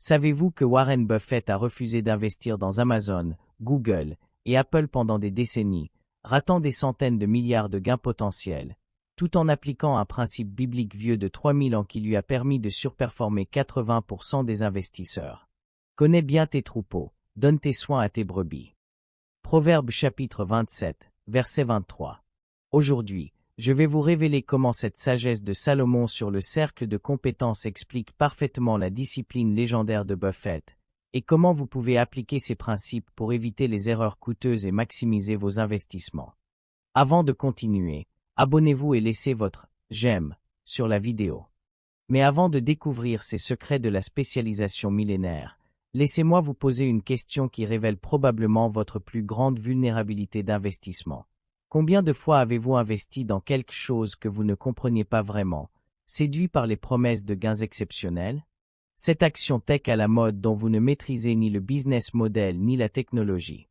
Savez-vous que Warren Buffett a refusé d'investir dans Amazon, Google et Apple pendant des décennies, ratant des centaines de milliards de gains potentiels, tout en appliquant un principe biblique vieux de 3000 ans qui lui a permis de surperformer 80% des investisseurs? Connais bien tes troupeaux, donne tes soins à tes brebis. Proverbe chapitre 27, verset 23. Aujourd'hui, je vais vous révéler comment cette sagesse de Salomon sur le cercle de compétences explique parfaitement la discipline légendaire de Buffett, et comment vous pouvez appliquer ces principes pour éviter les erreurs coûteuses et maximiser vos investissements. Avant de continuer, abonnez-vous et laissez votre « j'aime » sur la vidéo. Mais avant de découvrir ces secrets de la spécialisation millénaire, laissez-moi vous poser une question qui révèle probablement votre plus grande vulnérabilité d'investissement. Combien de fois avez-vous investi dans quelque chose que vous ne compreniez pas vraiment, séduit par les promesses de gains exceptionnels? Cette action tech à la mode dont vous ne maîtrisez ni le business model ni la technologie.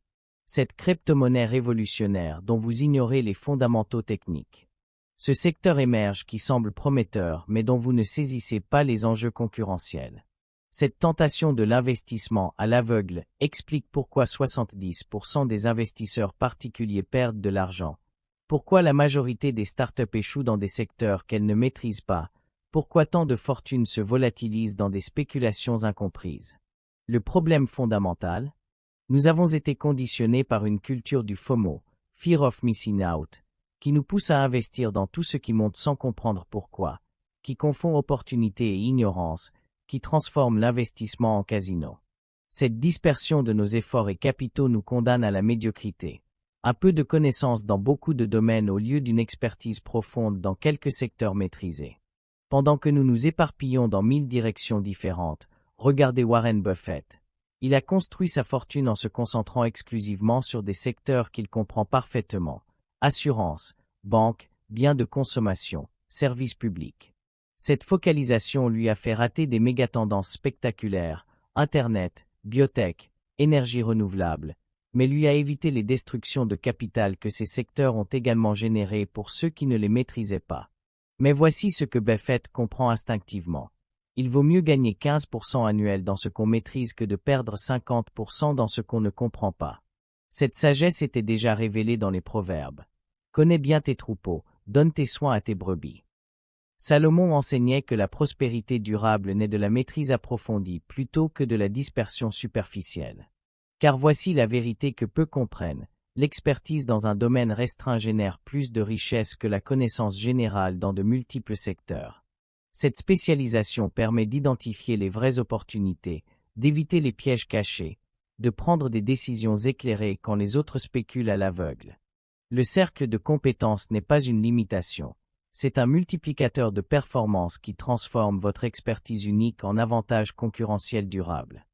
Cette crypto-monnaie révolutionnaire dont vous ignorez les fondamentaux techniques. Ce secteur émerge qui semble prometteur mais dont vous ne saisissez pas les enjeux concurrentiels. Cette tentation de l'investissement à l'aveugle explique pourquoi 70% des investisseurs particuliers perdent de l'argent, pourquoi la majorité des startups échouent dans des secteurs qu'elles ne maîtrisent pas, pourquoi tant de fortunes se volatilisent dans des spéculations incomprises. Le problème fondamental? Nous avons été conditionnés par une culture du FOMO, Fear of Missing Out, qui nous pousse à investir dans tout ce qui monte sans comprendre pourquoi, qui confond opportunité et ignorance, qui transforme l'investissement en casino. Cette dispersion de nos efforts et capitaux nous condamne à la médiocrité. Un peu de connaissance dans beaucoup de domaines au lieu d'une expertise profonde dans quelques secteurs maîtrisés. Pendant que nous nous éparpillons dans 1000 directions différentes, regardez Warren Buffett. Il a construit sa fortune en se concentrant exclusivement sur des secteurs qu'il comprend parfaitement. Assurance, banque, biens de consommation, services publics. Cette focalisation lui a fait rater des méga-tendances spectaculaires, Internet, biotech, énergie renouvelable, mais lui a évité les destructions de capital que ces secteurs ont également générées pour ceux qui ne les maîtrisaient pas. Mais voici ce que Buffett comprend instinctivement. Il vaut mieux gagner 15% annuel dans ce qu'on maîtrise que de perdre 50% dans ce qu'on ne comprend pas. Cette sagesse était déjà révélée dans les proverbes. Connais bien tes troupeaux, donne tes soins à tes brebis. Salomon enseignait que la prospérité durable naît de la maîtrise approfondie plutôt que de la dispersion superficielle. Car voici la vérité que peu comprennent, l'expertise dans un domaine restreint génère plus de richesse que la connaissance générale dans de multiples secteurs. Cette spécialisation permet d'identifier les vraies opportunités, d'éviter les pièges cachés, de prendre des décisions éclairées quand les autres spéculent à l'aveugle. Le cercle de compétences n'est pas une limitation. C'est un multiplicateur de performance qui transforme votre expertise unique en avantage concurrentiel durable.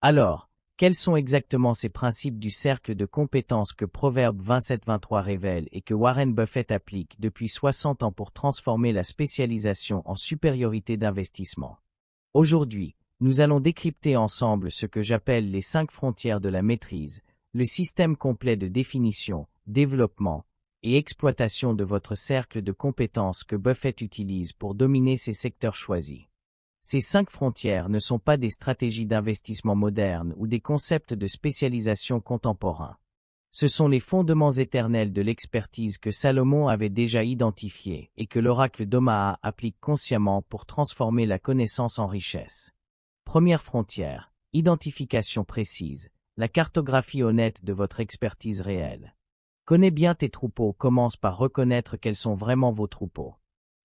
Alors, quels sont exactement ces principes du cercle de compétences que Proverbe 27-23 révèle et que Warren Buffett applique depuis 60 ans pour transformer la spécialisation en supériorité d'investissement? Aujourd'hui, nous allons décrypter ensemble ce que j'appelle les 5 frontières de la maîtrise, le système complet de définition, développement, et exploitation de votre cercle de compétences que Buffett utilise pour dominer ses secteurs choisis. Ces 5 frontières ne sont pas des stratégies d'investissement modernes ou des concepts de spécialisation contemporains. Ce sont les fondements éternels de l'expertise que Salomon avait déjà identifiés et que l'oracle d'Omaha applique consciemment pour transformer la connaissance en richesse. Première frontière, identification précise, la cartographie honnête de votre expertise réelle. Connais bien tes troupeaux commence par reconnaître quels sont vraiment vos troupeaux.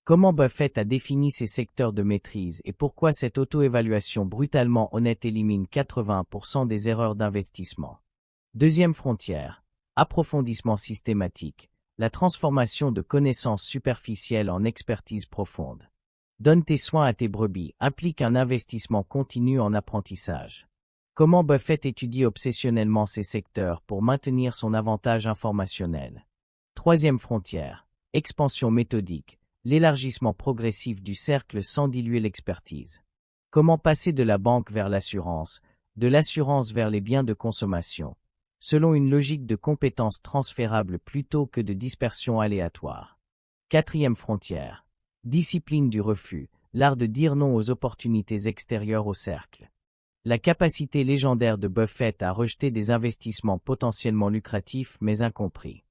Comment Buffett a défini ces secteurs de maîtrise et pourquoi cette auto-évaluation brutalement honnête élimine 80% des erreurs d'investissement. Deuxième frontière, approfondissement systématique, la transformation de connaissances superficielles en expertise profonde. Donne tes soins à tes brebis implique un investissement continu en apprentissage. Comment Buffett étudie obsessionnellement ces secteurs pour maintenir son avantage informationnel. Troisième frontière, expansion méthodique, l'élargissement progressif du cercle sans diluer l'expertise. Comment passer de la banque vers l'assurance, de l'assurance vers les biens de consommation, selon une logique de compétences transférables plutôt que de dispersion aléatoire. Quatrième frontière, discipline du refus, l'art de dire non aux opportunités extérieures au cercle. La capacité légendaire de Buffett à rejeter des investissements potentiellement lucratifs mais incompris.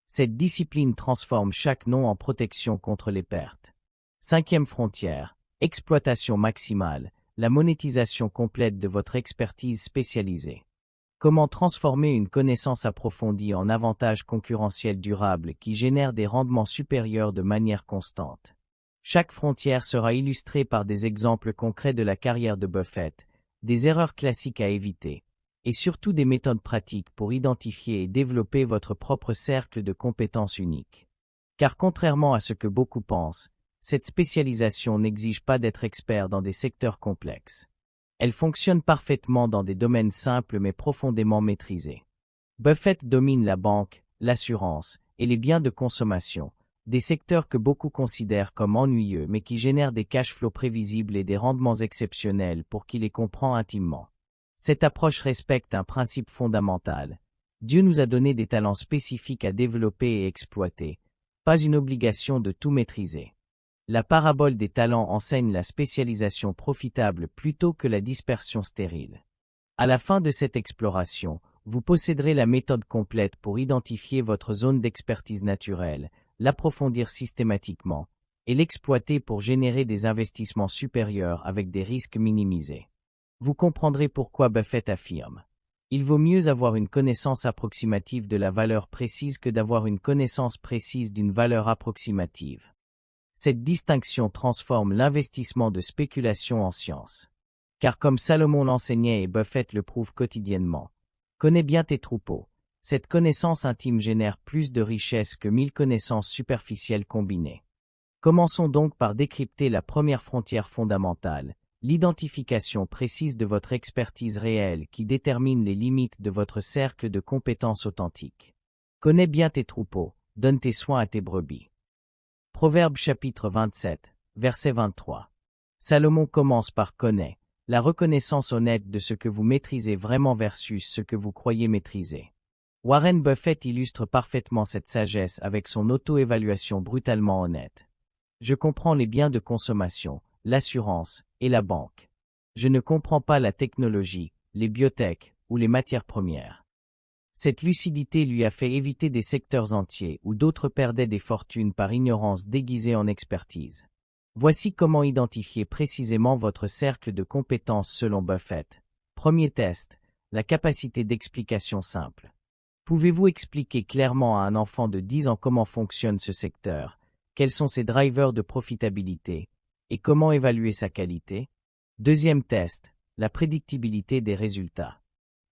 Cette discipline transforme chaque non en protection contre les pertes. Cinquième frontière, exploitation maximale, la monétisation complète de votre expertise spécialisée. Comment transformer une connaissance approfondie en avantage concurrentiel durable qui génère des rendements supérieurs de manière constante. Chaque frontière sera illustrée par des exemples concrets de la carrière de Buffett, des erreurs classiques à éviter, et surtout des méthodes pratiques pour identifier et développer votre propre cercle de compétences uniques. Car contrairement à ce que beaucoup pensent, cette spécialisation n'exige pas d'être expert dans des secteurs complexes. Elle fonctionne parfaitement dans des domaines simples mais profondément maîtrisés. Buffett domine la banque, l'assurance et les biens de consommation, des secteurs que beaucoup considèrent comme ennuyeux mais qui génèrent des cash flows prévisibles et des rendements exceptionnels pour qui les comprend intimement. Cette approche respecte un principe fondamental. Dieu nous a donné des talents spécifiques à développer et exploiter, pas une obligation de tout maîtriser. La parabole des talents enseigne la spécialisation profitable plutôt que la dispersion stérile. À la fin de cette exploration, vous posséderez la méthode complète pour identifier votre zone d'expertise naturelle, l'approfondir systématiquement, et l'exploiter pour générer des investissements supérieurs avec des risques minimisés. Vous comprendrez pourquoi Buffett affirme: il vaut mieux avoir une connaissance approximative de la valeur précise que d'avoir une connaissance précise d'une valeur approximative. Cette distinction transforme l'investissement de spéculation en science. Car comme Salomon l'enseignait et Buffett le prouve quotidiennement, connais bien tes troupeaux. Cette connaissance intime génère plus de richesse que 1000 connaissances superficielles combinées. Commençons donc par décrypter la première frontière fondamentale, l'identification précise de votre expertise réelle qui détermine les limites de votre cercle de compétences authentiques. Connais bien tes troupeaux, donne tes soins à tes brebis. Proverbe chapitre 27, verset 23. Salomon commence par connaît, la reconnaissance honnête de ce que vous maîtrisez vraiment versus ce que vous croyez maîtriser. Warren Buffett illustre parfaitement cette sagesse avec son auto-évaluation brutalement honnête. Je comprends les biens de consommation, l'assurance et la banque. Je ne comprends pas la technologie, les biotech ou les matières premières. Cette lucidité lui a fait éviter des secteurs entiers où d'autres perdaient des fortunes par ignorance déguisée en expertise. Voici comment identifier précisément votre cercle de compétences selon Buffett. Premier test, la capacité d'explication simple. Pouvez-vous expliquer clairement à un enfant de 10 ans comment fonctionne ce secteur, quels sont ses drivers de profitabilité, et comment évaluer sa qualité? Deuxième test, la prédictibilité des résultats.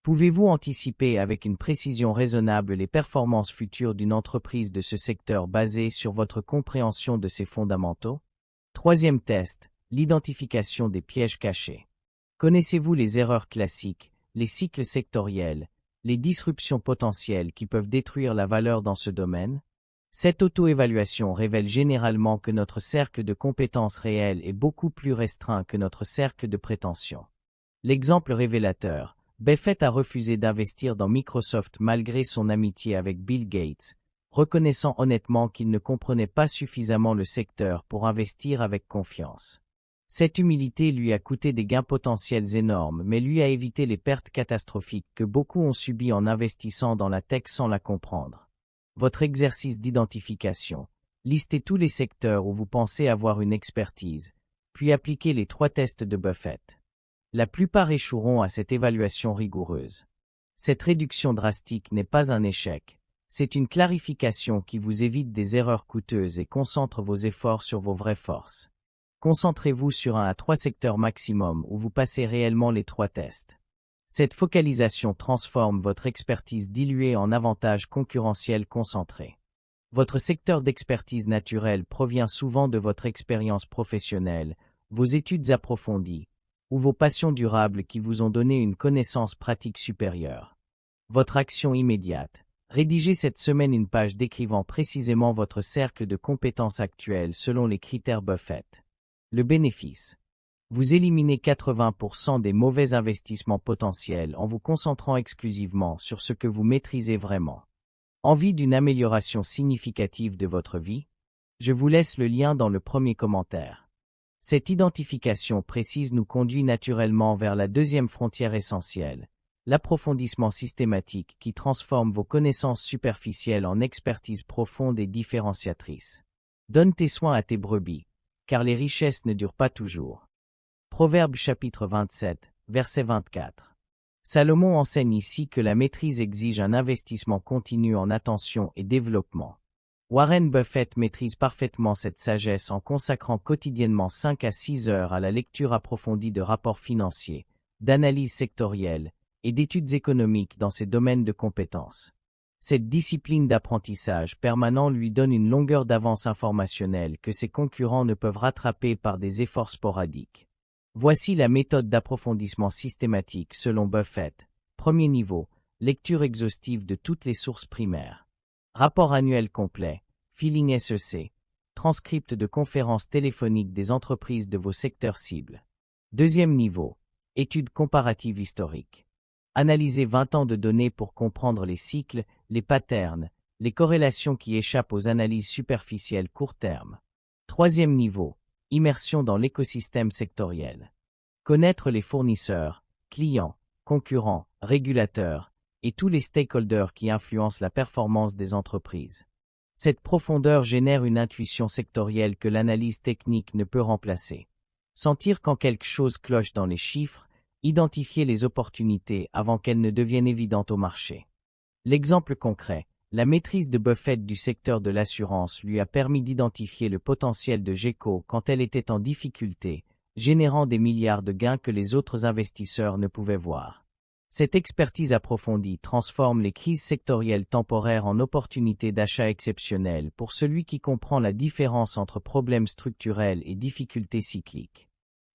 Pouvez-vous anticiper avec une précision raisonnable les performances futures d'une entreprise de ce secteur basée sur votre compréhension de ses fondamentaux? Troisième test, l'identification des pièges cachés. Connaissez-vous les erreurs classiques, les cycles sectoriels, les disruptions potentielles qui peuvent détruire la valeur dans ce domaine? Cette auto-évaluation révèle généralement que notre cercle de compétences réelles est beaucoup plus restreint que notre cercle de prétention. L'exemple révélateur, Buffett a refusé d'investir dans Microsoft malgré son amitié avec Bill Gates, reconnaissant honnêtement qu'il ne comprenait pas suffisamment le secteur pour investir avec confiance. Cette humilité lui a coûté des gains potentiels énormes mais lui a évité les pertes catastrophiques que beaucoup ont subies en investissant dans la tech sans la comprendre. Votre exercice d'identification. Listez tous les secteurs où vous pensez avoir une expertise, puis appliquez les 3 tests de Buffett. La plupart échoueront à cette évaluation rigoureuse. Cette réduction drastique n'est pas un échec, c'est une clarification qui vous évite des erreurs coûteuses et concentre vos efforts sur vos vraies forces. Concentrez-vous sur 1 à 3 secteurs maximum où vous passez réellement les 3 tests. Cette focalisation transforme votre expertise diluée en avantages concurrentiels concentrés. Votre secteur d'expertise naturelle provient souvent de votre expérience professionnelle, vos études approfondies, ou vos passions durables qui vous ont donné une connaissance pratique supérieure. Votre action immédiate. Rédigez cette semaine une page décrivant précisément votre cercle de compétences actuelles selon les critères Buffett. Le bénéfice. Vous éliminez 80% des mauvais investissements potentiels en vous concentrant exclusivement sur ce que vous maîtrisez vraiment. Envie d'une amélioration significative de votre vie? Je vous laisse le lien dans le premier commentaire. Cette identification précise nous conduit naturellement vers la deuxième frontière essentielle, l'approfondissement systématique qui transforme vos connaissances superficielles en expertise profonde et différenciatrice. Donne tes soins à tes brebis, car les richesses ne durent pas toujours. Proverbe chapitre 27, verset 24. Salomon enseigne ici que la maîtrise exige un investissement continu en attention et développement. Warren Buffett maîtrise parfaitement cette sagesse en consacrant quotidiennement 5 à 6 heures à la lecture approfondie de rapports financiers, d'analyses sectorielles et d'études économiques dans ses domaines de compétences. Cette discipline d'apprentissage permanent lui donne une longueur d'avance informationnelle que ses concurrents ne peuvent rattraper par des efforts sporadiques. Voici la méthode d'approfondissement systématique selon Buffett. Premier niveau, lecture exhaustive de toutes les sources primaires. Rapport annuel complet, Feeling SEC, transcript de conférences téléphoniques des entreprises de vos secteurs cibles. Deuxième niveau, étude comparative historique. Analysez 20 ans de données pour comprendre les cycles, les patterns, les corrélations qui échappent aux analyses superficielles court terme. Troisième niveau, immersion dans l'écosystème sectoriel. Connaître les fournisseurs, clients, concurrents, régulateurs, et tous les stakeholders qui influencent la performance des entreprises. Cette profondeur génère une intuition sectorielle que l'analyse technique ne peut remplacer. Sentir quand quelque chose cloche dans les chiffres, identifier les opportunités avant qu'elles ne deviennent évidentes au marché. L'exemple concret, la maîtrise de Buffett du secteur de l'assurance lui a permis d'identifier le potentiel de GECO quand elle était en difficulté, générant des milliards de gains que les autres investisseurs ne pouvaient voir. Cette expertise approfondie transforme les crises sectorielles temporaires en opportunités d'achat exceptionnelles pour celui qui comprend la différence entre problèmes structurels et difficultés cycliques.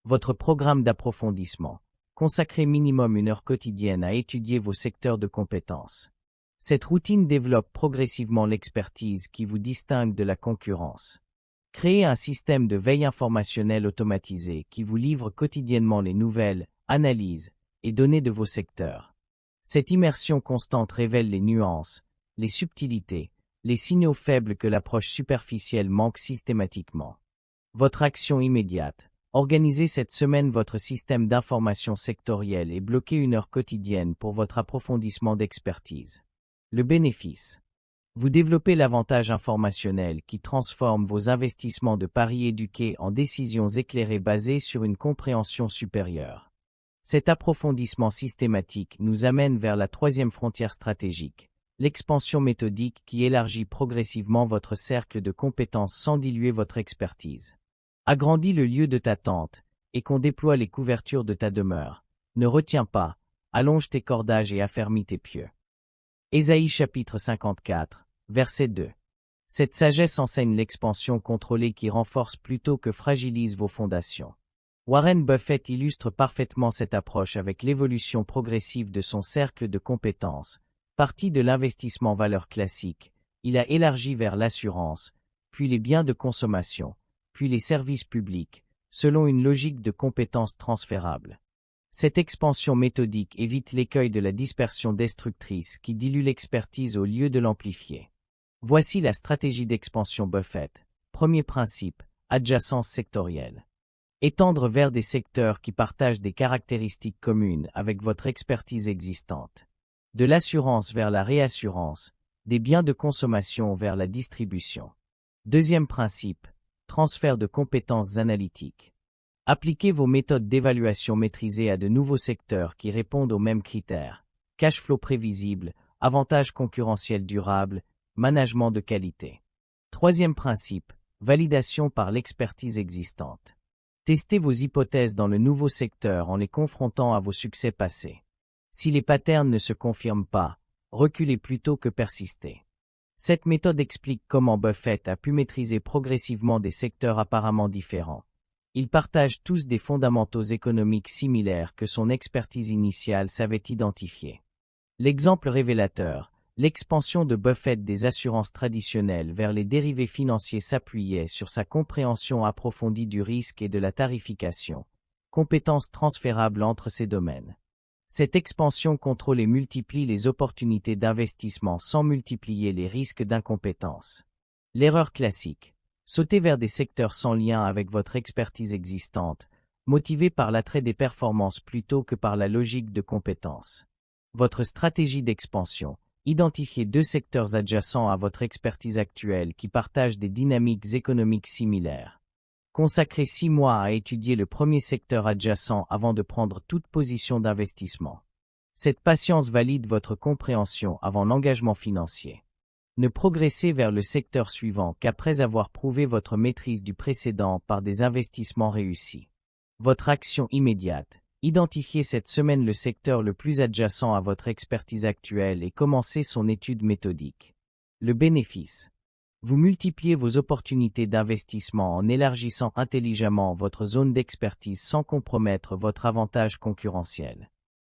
Votre programme d'approfondissement. Consacrez minimum 1 heure quotidienne à étudier vos secteurs de compétences. Cette routine développe progressivement l'expertise qui vous distingue de la concurrence. Créez un système de veille informationnelle automatisé qui vous livre quotidiennement les nouvelles, analyses, et données de vos secteurs. Cette immersion constante révèle les nuances, les subtilités, les signaux faibles que l'approche superficielle manque systématiquement. Votre action immédiate. Organisez cette semaine votre système d'information sectorielle et bloquez 1 heure quotidienne pour votre approfondissement d'expertise. Le bénéfice. Vous développez l'avantage informationnel qui transforme vos investissements de paris éduqués en décisions éclairées basées sur une compréhension supérieure. Cet approfondissement systématique nous amène vers la troisième frontière stratégique, l'expansion méthodique qui élargit progressivement votre cercle de compétences sans diluer votre expertise. Agrandis le lieu de ta tente, et qu'on déploie les couvertures de ta demeure. Ne retiens pas, allonge tes cordages et affermis tes pieux. Ésaïe chapitre 54, verset 2. Cette sagesse enseigne l'expansion contrôlée qui renforce plutôt que fragilise vos fondations. Warren Buffett illustre parfaitement cette approche avec l'évolution progressive de son cercle de compétences. Parti de l'investissement valeur classique, il a élargi vers l'assurance, puis les biens de consommation, puis les services publics, selon une logique de compétences transférables. Cette expansion méthodique évite l'écueil de la dispersion destructrice qui dilue l'expertise au lieu de l'amplifier. Voici la stratégie d'expansion Buffett. Premier principe, adjacence sectorielle. Étendre vers des secteurs qui partagent des caractéristiques communes avec votre expertise existante. De l'assurance vers la réassurance, des biens de consommation vers la distribution. Deuxième principe, transfert de compétences analytiques. Appliquez vos méthodes d'évaluation maîtrisées à de nouveaux secteurs qui répondent aux mêmes critères. Cash flow prévisible, avantages concurrentiels durables, management de qualité. Troisième principe, validation par l'expertise existante. Testez vos hypothèses dans le nouveau secteur en les confrontant à vos succès passés. Si les patterns ne se confirment pas, reculez plutôt que persistez. Cette méthode explique comment Buffett a pu maîtriser progressivement des secteurs apparemment différents. Ils partagent tous des fondamentaux économiques similaires que son expertise initiale savait identifier. L'exemple révélateur, l'expansion de Buffett des assurances traditionnelles vers les dérivés financiers s'appuyait sur sa compréhension approfondie du risque et de la tarification, compétences transférables entre ces domaines. Cette expansion contrôle et multiplie les opportunités d'investissement sans multiplier les risques d'incompétence. L'erreur classique. Sautez vers des secteurs sans lien avec votre expertise existante, motivé par l'attrait des performances plutôt que par la logique de compétences. Votre stratégie d'expansion. Identifiez 2 secteurs adjacents à votre expertise actuelle qui partagent des dynamiques économiques similaires. Consacrez 6 mois à étudier le premier secteur adjacent avant de prendre toute position d'investissement. Cette patience valide votre compréhension avant l'engagement financier. Ne progressez vers le secteur suivant qu'après avoir prouvé votre maîtrise du précédent par des investissements réussis. Votre action immédiate. Identifiez cette semaine le secteur le plus adjacent à votre expertise actuelle et commencez son étude méthodique. Le bénéfice. Vous multipliez vos opportunités d'investissement en élargissant intelligemment votre zone d'expertise sans compromettre votre avantage concurrentiel.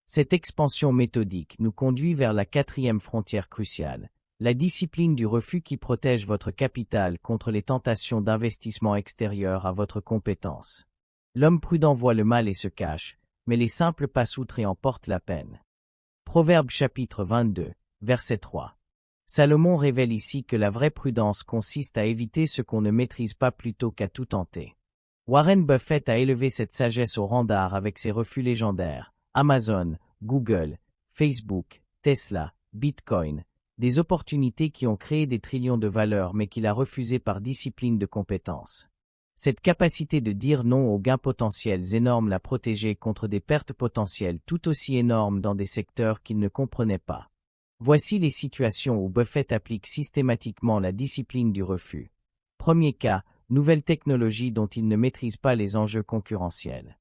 Cette expansion méthodique nous conduit vers la 4e frontière cruciale, la discipline du refus qui protège votre capital contre les tentations d'investissement extérieur à votre compétence. L'homme prudent voit le mal et se cache, mais les simples passent outre et en portent la peine. Proverbe chapitre 22, verset 3. Salomon révèle ici que la vraie prudence consiste à éviter ce qu'on ne maîtrise pas plutôt qu'à tout tenter. Warren Buffett a élevé cette sagesse au rang d'art avec ses refus légendaires, Amazon, Google, Facebook, Tesla, Bitcoin, des opportunités qui ont créé des trillions de valeurs mais qu'il a refusées par discipline de compétence. Cette capacité de dire non aux gains potentiels énormes l'a protégé contre des pertes potentielles tout aussi énormes dans des secteurs qu'il ne comprenait pas. Voici les situations où Buffett applique systématiquement la discipline du refus. Premier cas, nouvelle technologie dont il ne maîtrise pas les enjeux concurrentiels.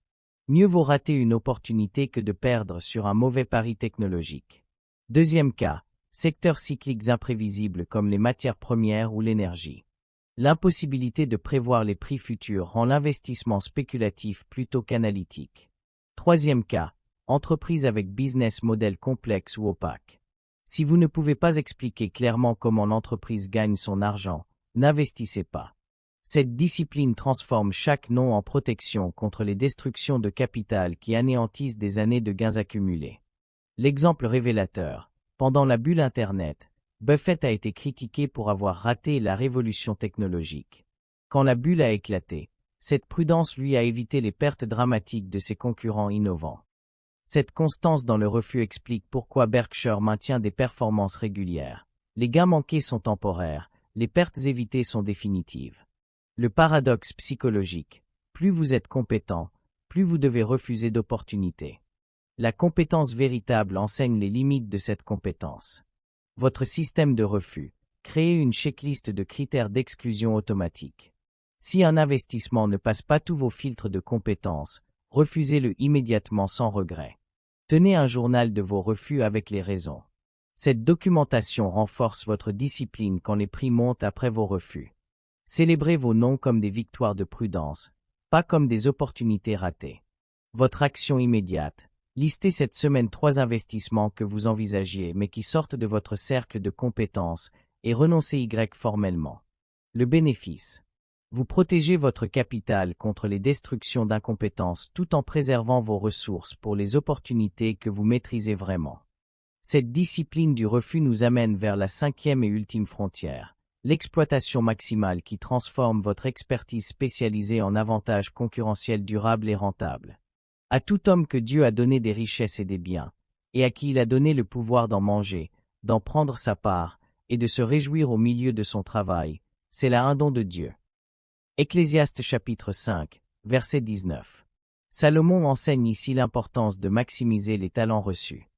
Mieux vaut rater une opportunité que de perdre sur un mauvais pari technologique. Deuxième cas, secteurs cycliques imprévisibles comme les matières premières ou l'énergie. L'impossibilité de prévoir les prix futurs rend l'investissement spéculatif plutôt qu'analytique. Troisième cas, entreprise avec business model complexe ou opaque. Si vous ne pouvez pas expliquer clairement comment l'entreprise gagne son argent, n'investissez pas. Cette discipline transforme chaque non en protection contre les destructions de capital qui anéantissent des années de gains accumulés. L'exemple révélateur. Pendant la bulle Internet, Buffett a été critiqué pour avoir raté la révolution technologique. Quand la bulle a éclaté, cette prudence lui a évité les pertes dramatiques de ses concurrents innovants. Cette constance dans le refus explique pourquoi Berkshire maintient des performances régulières. Les gains manqués sont temporaires, les pertes évitées sont définitives. Le paradoxe psychologique. Plus vous êtes compétent, plus vous devez refuser d'opportunités. La compétence véritable enseigne les limites de cette compétence. Votre système de refus. Créez une checklist de critères d'exclusion automatique. Si un investissement ne passe pas tous vos filtres de compétences, refusez-le immédiatement sans regret. Tenez un journal de vos refus avec les raisons. Cette documentation renforce votre discipline quand les prix montent après vos refus. Célébrez vos noms comme des victoires de prudence, pas comme des opportunités ratées. Votre action immédiate. Listez cette semaine 3 investissements que vous envisagiez mais qui sortent de votre cercle de compétences et renoncez Y formellement. Le bénéfice. Vous protégez votre capital contre les destructions d'incompétence tout en préservant vos ressources pour les opportunités que vous maîtrisez vraiment. Cette discipline du refus nous amène vers la 5e et ultime frontière, l'exploitation maximale qui transforme votre expertise spécialisée en avantages concurrentiels durables et rentables. À tout homme que Dieu a donné des richesses et des biens, et à qui il a donné le pouvoir d'en manger, d'en prendre sa part, et de se réjouir au milieu de son travail, c'est là un don de Dieu. Ecclésiaste chapitre 5, verset 19. Salomon enseigne ici l'importance de maximiser les talents reçus.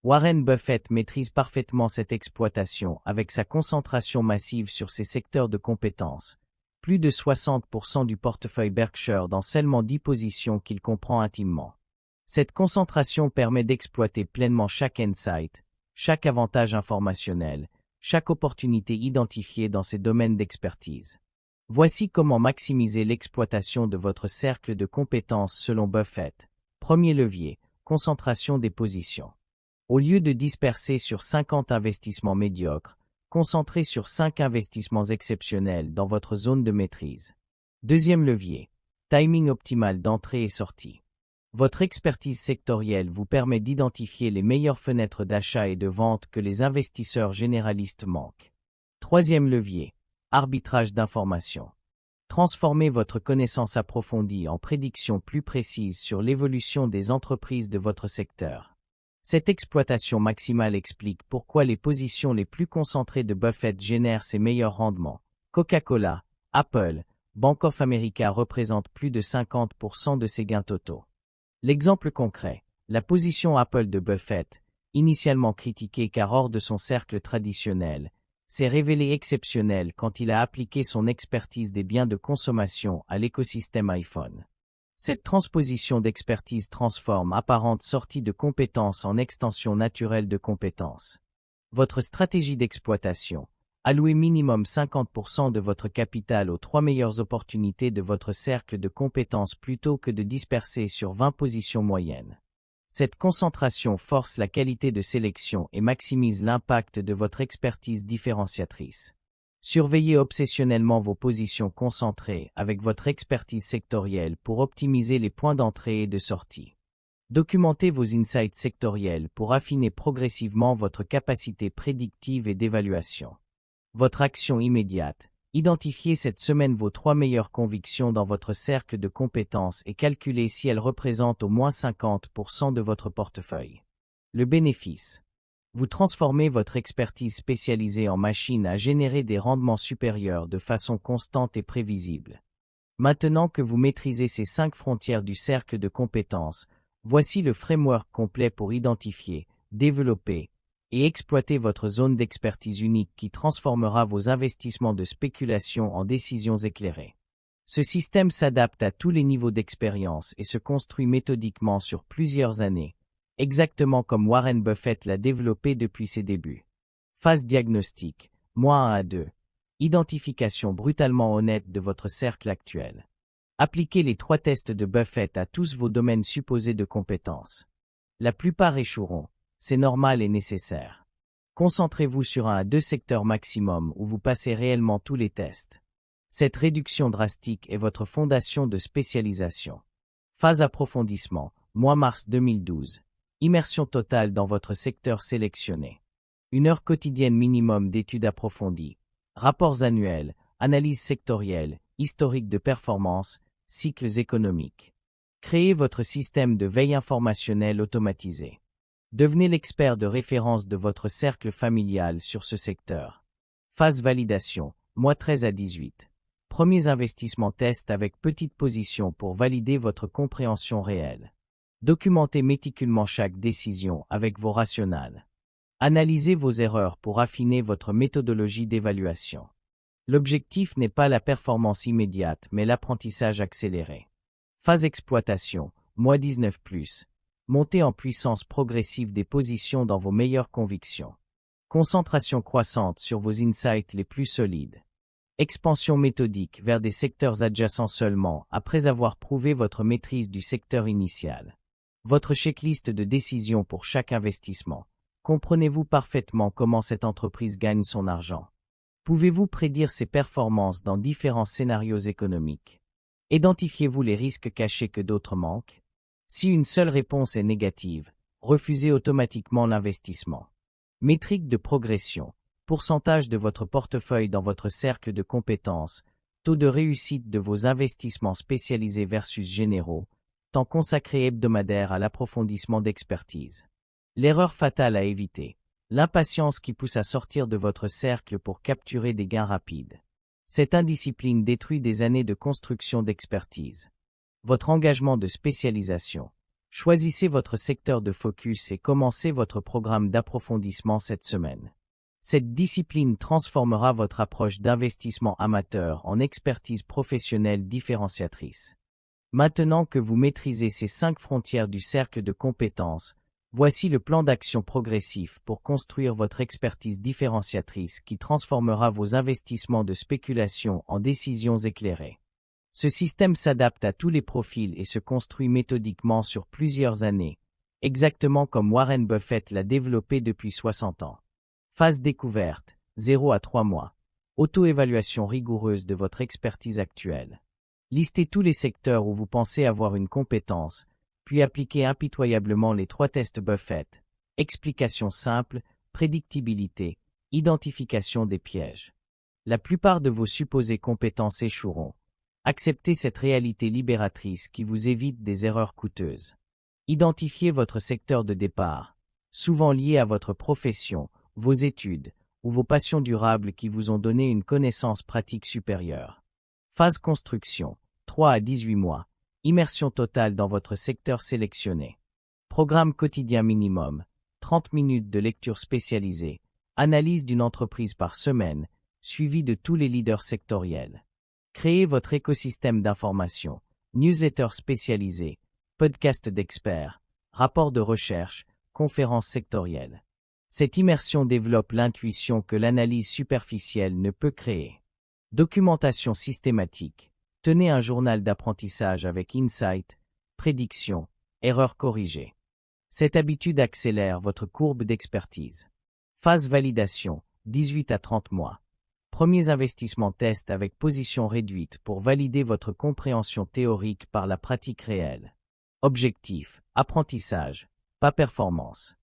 Warren Buffett maîtrise parfaitement cette exploitation avec sa concentration massive sur ses secteurs de compétences. Plus de 60% du portefeuille Berkshire dans seulement 10 positions qu'il comprend intimement. Cette concentration permet d'exploiter pleinement chaque insight, chaque avantage informationnel, chaque opportunité identifiée dans ses domaines d'expertise. Voici comment maximiser l'exploitation de votre cercle de compétences selon Buffett. Premier levier, concentration des positions. Au lieu de disperser sur 50 investissements médiocres, concentrez sur 5 investissements exceptionnels dans votre zone de maîtrise. Deuxième levier, timing optimal d'entrée et sortie. Votre expertise sectorielle vous permet d'identifier les meilleures fenêtres d'achat et de vente que les investisseurs généralistes manquent. Troisième levier, arbitrage d'informations. Transformez votre connaissance approfondie en prédictions plus précises sur l'évolution des entreprises de votre secteur. Cette exploitation maximale explique pourquoi les positions les plus concentrées de Buffett génèrent ses meilleurs rendements. Coca-Cola, Apple, Bank of America représentent plus de 50% de ses gains totaux. L'exemple concret, la position Apple de Buffett, initialement critiquée car hors de son cercle traditionnel, s'est révélée exceptionnelle quand il a appliqué son expertise des biens de consommation à l'écosystème iPhone. Cette transposition d'expertise transforme apparente sortie de compétences en extension naturelle de compétences. Votre stratégie d'exploitation, allouez minimum 50% de votre capital aux 3 meilleures opportunités de votre cercle de compétences plutôt que de disperser sur 20 positions moyennes. Cette concentration force la qualité de sélection et maximise l'impact de votre expertise différenciatrice. Surveillez obsessionnellement vos positions concentrées avec votre expertise sectorielle pour optimiser les points d'entrée et de sortie. Documentez vos insights sectoriels pour affiner progressivement votre capacité prédictive et d'évaluation. Votre action immédiate. Identifiez cette semaine vos 3 meilleures convictions dans votre cercle de compétences et calculez si elles représentent au moins 50% de votre portefeuille. Le bénéfice. Vous transformez votre expertise spécialisée en machine à générer des rendements supérieurs de façon constante et prévisible. Maintenant que vous maîtrisez ces 5 frontières du cercle de compétences, voici le framework complet pour identifier, développer et exploiter votre zone d'expertise unique qui transformera vos investissements de spéculation en décisions éclairées. Ce système s'adapte à tous les niveaux d'expérience et se construit méthodiquement sur plusieurs années, exactement comme Warren Buffett l'a développé depuis ses débuts. Phase diagnostic, -1 à 2. Identification brutalement honnête de votre cercle actuel. Appliquez les 3 tests de Buffett à tous vos domaines supposés de compétences. La plupart échoueront. C'est normal et nécessaire. Concentrez-vous sur 1 à 2 secteurs maximum où vous passez réellement tous les tests. Cette réduction drastique est votre fondation de spécialisation. Phase approfondissement, mars 2012. Immersion totale dans votre secteur sélectionné. 1 heure quotidienne minimum d'études approfondies. Rapports annuels, analyses sectorielles, historique de performance, cycles économiques. Créez votre système de veille informationnelle automatisé. Devenez l'expert de référence de votre cercle familial sur ce secteur. Phase validation, mois 13 à 18. Premiers investissements test avec petite position pour valider votre compréhension réelle. Documentez méticuleusement chaque décision avec vos rationales. Analysez vos erreurs pour affiner votre méthodologie d'évaluation. L'objectif n'est pas la performance immédiate mais l'apprentissage accéléré. Phase exploitation, mois 19+. Montée en puissance progressive des positions dans vos meilleures convictions. Concentration croissante sur vos insights les plus solides. Expansion méthodique vers des secteurs adjacents seulement après avoir prouvé votre maîtrise du secteur initial. Votre checklist de décision pour chaque investissement. Comprenez-vous parfaitement comment cette entreprise gagne son argent? Pouvez-vous prédire ses performances dans différents scénarios économiques? Identifiez-vous les risques cachés que d'autres manquent? Si une seule réponse est négative, refusez automatiquement l'investissement. Métrique de progression, pourcentage de votre portefeuille dans votre cercle de compétences, taux de réussite de vos investissements spécialisés versus généraux, temps consacré hebdomadaire à l'approfondissement d'expertise. L'erreur fatale à éviter, l'impatience qui pousse à sortir de votre cercle pour capturer des gains rapides. Cette indiscipline détruit des années de construction d'expertise. Votre engagement de spécialisation. Choisissez votre secteur de focus et commencez votre programme d'approfondissement cette semaine. Cette discipline transformera votre approche d'investissement amateur en expertise professionnelle différenciatrice. Maintenant que vous maîtrisez ces 5 frontières du cercle de compétences, voici le plan d'action progressif pour construire votre expertise différenciatrice qui transformera vos investissements de spéculation en décisions éclairées. Ce système s'adapte à tous les profils et se construit méthodiquement sur plusieurs années, exactement comme Warren Buffett l'a développé depuis 60 ans. Phase découverte, 0 à 3 mois. Auto-évaluation rigoureuse de votre expertise actuelle. Listez tous les secteurs où vous pensez avoir une compétence, puis appliquez impitoyablement les 3 tests Buffett. Explication simple, prédictibilité, identification des pièges. La plupart de vos supposées compétences échoueront. Acceptez cette réalité libératrice qui vous évite des erreurs coûteuses. Identifiez votre secteur de départ, souvent lié à votre profession, vos études, ou vos passions durables qui vous ont donné une connaissance pratique supérieure. Phase construction, 3 à 18 mois. Immersion totale dans votre secteur sélectionné. Programme quotidien minimum, 30 minutes de lecture spécialisée, analyse d'une entreprise par semaine, suivi de tous les leaders sectoriels. Créez votre écosystème d'information, newsletter spécialisée, podcast d'experts, rapports de recherche, conférences sectorielles. Cette immersion développe l'intuition que l'analyse superficielle ne peut créer. Documentation systématique. Tenez un journal d'apprentissage avec insights, prédictions, erreurs corrigées. Cette habitude accélère votre courbe d'expertise. Phase validation, 18 à 30 mois. Premiers investissements test avec position réduite pour valider votre compréhension théorique par la pratique réelle. Objectif, apprentissage, pas performance.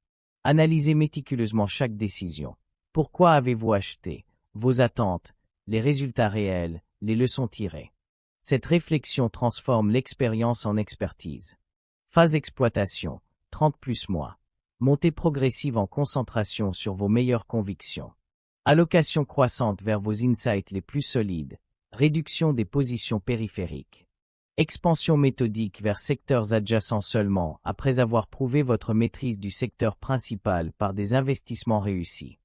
Analysez méticuleusement chaque décision. Pourquoi avez-vous acheté? Vos attentes, les résultats réels, les leçons tirées. Cette réflexion transforme l'expérience en expertise. Phase exploitation, 30 plus mois. Montée progressive en concentration sur vos meilleures convictions. Allocation croissante vers vos insights les plus solides. Réduction des positions périphériques. Expansion méthodique vers secteurs adjacents seulement après avoir prouvé votre maîtrise du secteur principal par des investissements réussis.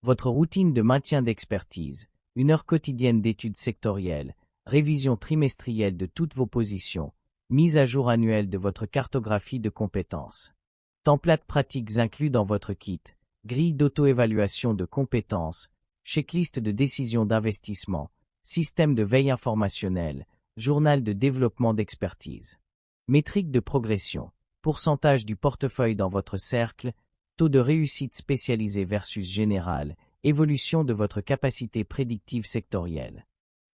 Votre routine de maintien d'expertise, 1 heure quotidienne d'études sectorielles, révision trimestrielle de toutes vos positions, mise à jour annuelle de votre cartographie de compétences. Templates pratiques inclus dans votre kit, grille d'auto-évaluation de compétences, checklist de décision d'investissement, système de veille informationnelle, journal de développement d'expertise. Métrique de progression, pourcentage du portefeuille dans votre cercle, taux de réussite spécialisé versus général, évolution de votre capacité prédictive sectorielle.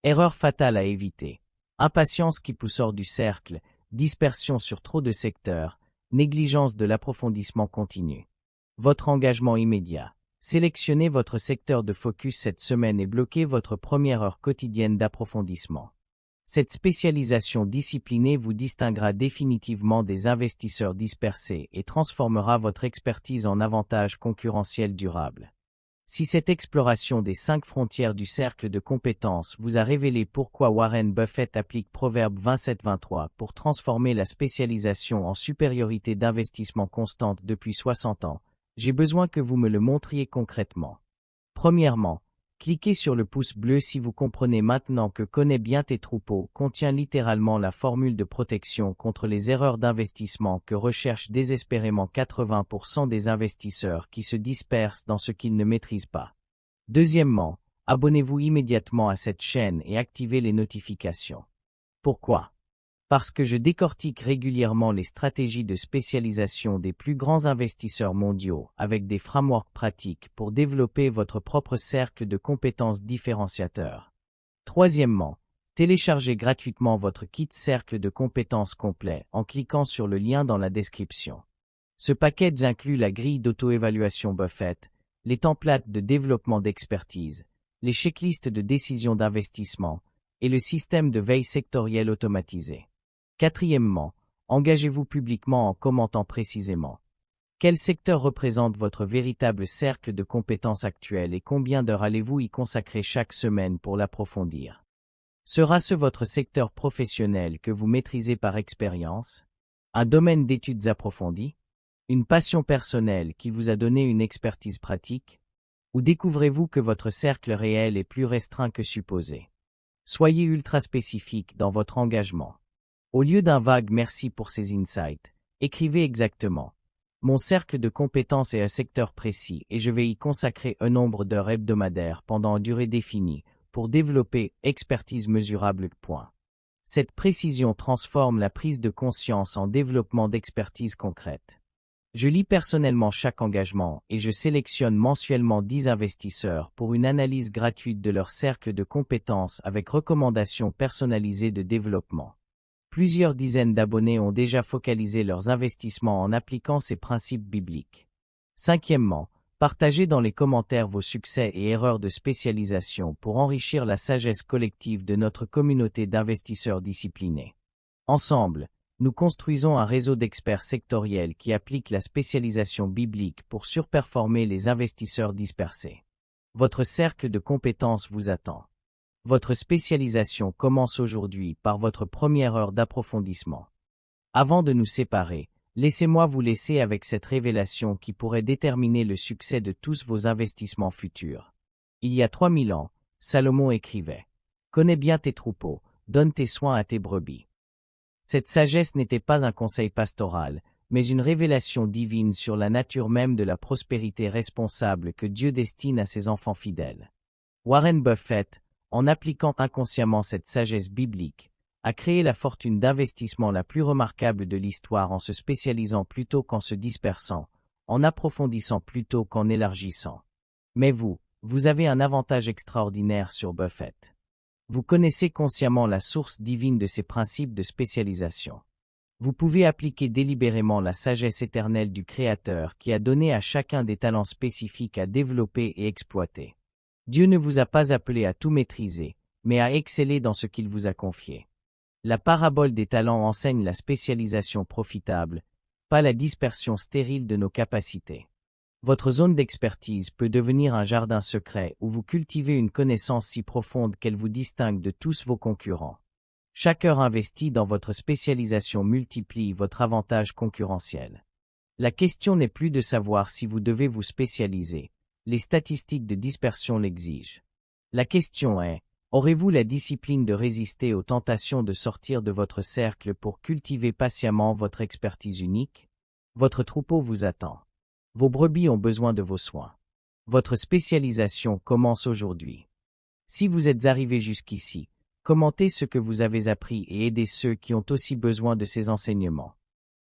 Erreur fatale à éviter. Impatience qui pousse hors du cercle, dispersion sur trop de secteurs, négligence de l'approfondissement continu. Votre engagement immédiat. Sélectionnez votre secteur de focus cette semaine et bloquez votre première heure quotidienne d'approfondissement. Cette spécialisation disciplinée vous distinguera définitivement des investisseurs dispersés et transformera votre expertise en avantage concurrentiel durable. Si cette exploration des 5 frontières du cercle de compétences vous a révélé pourquoi Warren Buffett applique Proverbe 27-23 pour transformer la spécialisation en supériorité d'investissement constante depuis 60 ans, j'ai besoin que vous me le montriez concrètement. Premièrement, cliquez sur le pouce bleu si vous comprenez maintenant que Connais bien tes troupeaux contient littéralement la formule de protection contre les erreurs d'investissement que recherchent désespérément 80% des investisseurs qui se dispersent dans ce qu'ils ne maîtrisent pas. Deuxièmement, abonnez-vous immédiatement à cette chaîne et activez les notifications. Pourquoi? Parce que je décortique régulièrement les stratégies de spécialisation des plus grands investisseurs mondiaux avec des frameworks pratiques pour développer votre propre cercle de compétences différenciateurs. Troisièmement, téléchargez gratuitement votre kit cercle de compétences complet en cliquant sur le lien dans la description. Ce package inclut la grille d'auto-évaluation Buffett, les templates de développement d'expertise, les checklists de décision d'investissement et le système de veille sectorielle automatisé. Quatrièmement, engagez-vous publiquement en commentant précisément. Quel secteur représente votre véritable cercle de compétences actuel et combien d'heures allez-vous y consacrer chaque semaine pour l'approfondir? Sera-ce votre secteur professionnel que vous maîtrisez par expérience? Un domaine d'études approfondies? Une passion personnelle qui vous a donné une expertise pratique? Ou découvrez-vous que votre cercle réel est plus restreint que supposé? Soyez ultra spécifique dans votre engagement. Au lieu d'un vague merci pour ces insights, écrivez exactement. Mon cercle de compétences est un secteur précis et je vais y consacrer un nombre d'heures hebdomadaires pendant une durée définie pour développer expertise mesurable. Cette précision transforme la prise de conscience en développement d'expertise concrète. Je lis personnellement chaque engagement et je sélectionne mensuellement 10 investisseurs pour une analyse gratuite de leur cercle de compétences avec recommandations personnalisées de développement. Plusieurs dizaines d'abonnés ont déjà focalisé leurs investissements en appliquant ces principes bibliques. Cinquièmement, Partagez dans les commentaires vos succès et erreurs de spécialisation pour enrichir la sagesse collective de notre communauté d'investisseurs disciplinés. Ensemble, nous construisons un réseau d'experts sectoriels qui appliquent la spécialisation biblique pour surperformer les investisseurs dispersés. Votre cercle de compétences vous attend. Votre spécialisation commence aujourd'hui par votre première heure d'approfondissement. Avant de nous séparer, laissez-moi vous laisser avec cette révélation qui pourrait déterminer le succès de tous vos investissements futurs. Il y a 3000 ans, Salomon écrivait « Connais bien tes troupeaux, donne tes soins à tes brebis ». Cette sagesse n'était pas un conseil pastoral, mais une révélation divine sur la nature même de la prospérité responsable que Dieu destine à ses enfants fidèles. Warren Buffett, en appliquant inconsciemment cette sagesse biblique, a créé la fortune d'investissement la plus remarquable de l'histoire en se spécialisant plutôt qu'en se dispersant, en approfondissant plutôt qu'en élargissant. Mais vous avez un avantage extraordinaire sur Buffett. Vous connaissez consciemment la source divine de ces principes de spécialisation. Vous pouvez appliquer délibérément la sagesse éternelle du Créateur qui a donné à chacun des talents spécifiques à développer et exploiter. Dieu ne vous a pas appelé à tout maîtriser, mais à exceller dans ce qu'il vous a confié. La parabole des talents enseigne la spécialisation profitable, pas la dispersion stérile de nos capacités. Votre zone d'expertise peut devenir un jardin secret où vous cultivez une connaissance si profonde qu'elle vous distingue de tous vos concurrents. Chaque heure investie dans votre spécialisation multiplie votre avantage concurrentiel. La question n'est plus de savoir si vous devez vous spécialiser, les statistiques de dispersion l'exigent. La question est, aurez-vous la discipline de résister aux tentations de sortir de votre cercle pour cultiver patiemment votre expertise unique? Votre troupeau vous attend. Vos brebis ont besoin de vos soins. Votre spécialisation commence aujourd'hui. Si vous êtes arrivé jusqu'ici, commentez ce que vous avez appris et aidez ceux qui ont aussi besoin de ces enseignements.